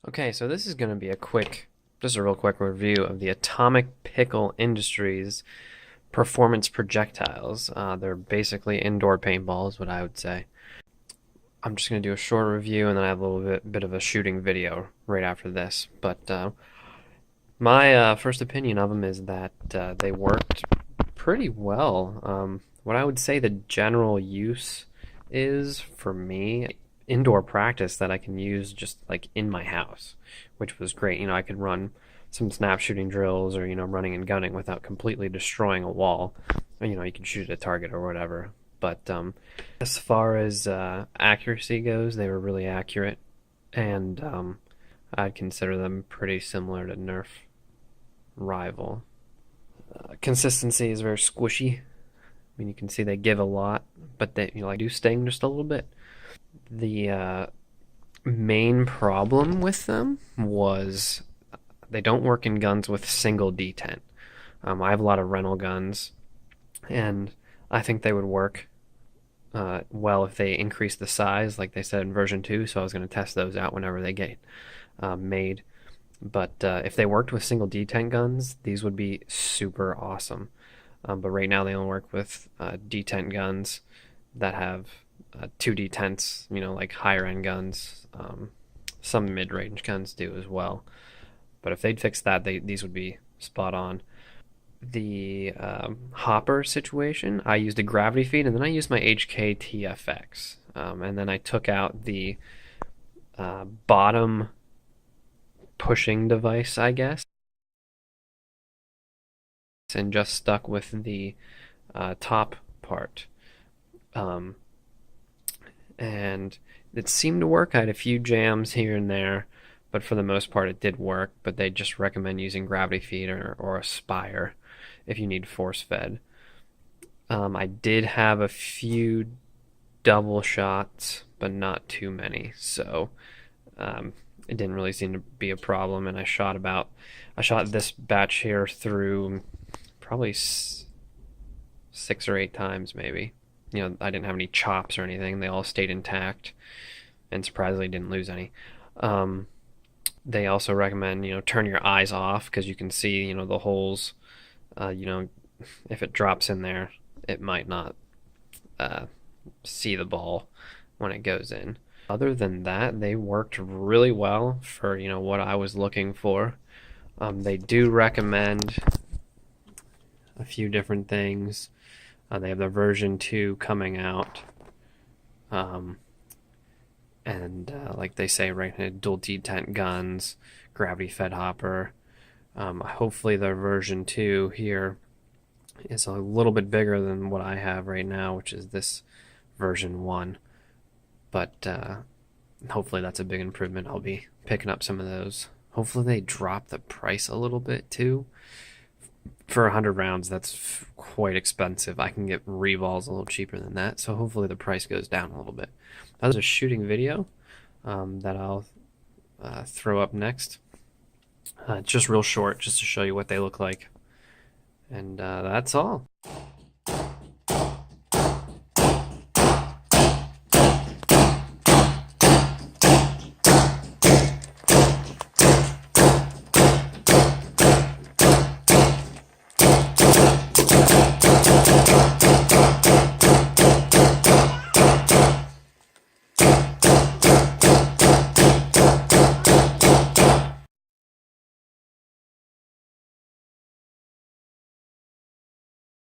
Okay, so this is going to be just a real quick review of the Atomic Pickle Industries performance projectiles. They're basically indoor paintballs, what I would say. I'm just going to do a short review and then I have a little bit of a shooting video right after this. But my first opinion of them is that they worked pretty well. What I would say the general use is, for me, indoor practice that I can use just like in my house, which was great. I could run some snap shooting drills or, running and gunning without completely destroying a wall. Or, you can shoot at a target or whatever. But as far as accuracy goes, they were really accurate, and I'd consider them pretty similar to Nerf rival. Consistency is very squishy. I mean, you can see they give a lot, but they do sting just a little bit. The main problem with them was they don't work in guns with single detent. I have a lot of rental guns, and I think they would work well if they increase the size, like they said in version 2. So I was going to test those out whenever they get made. But if they worked with single detent guns, these would be super awesome. But right now they only work with detent guns that have 2 detents, like higher end guns. Some mid-range guns do as well. But if they'd fix that, these would be spot on. The hopper situation, I used a gravity feed, and then I used my HKTFX. And then I took out the bottom pushing device, I guess, and just stuck with the top part. And it seemed to work. I had a few jams here and there, but for the most part it did work. But they just recommend using gravity feed or a spire if you need force fed. I did have a few double shots, but not too many, so it didn't really seem to be a problem. And I shot this batch here through probably 6 or 8 times, maybe. I didn't have any chops or anything. They all stayed intact, and surprisingly didn't lose any. They also recommend, turn your eyes off, because you can see, the holes. If it drops in there, it might not see the ball when it goes in. Other than that, they worked really well for, what I was looking for. They do recommend a few different things. They have their version 2 coming out. And like they say, right, dual detent guns, gravity fed hopper. Hopefully their version 2 here is a little bit bigger than what I have right now, which is this version 1. But hopefully that's a big improvement. I'll be picking up some of those. Hopefully they drop the price a little bit too. For 100 rounds, that's quite expensive. I can get revolves a little cheaper than that, so hopefully the price goes down a little bit. That was a shooting video that I'll throw up next. It's just real short, just to show you what they look like. And that's all.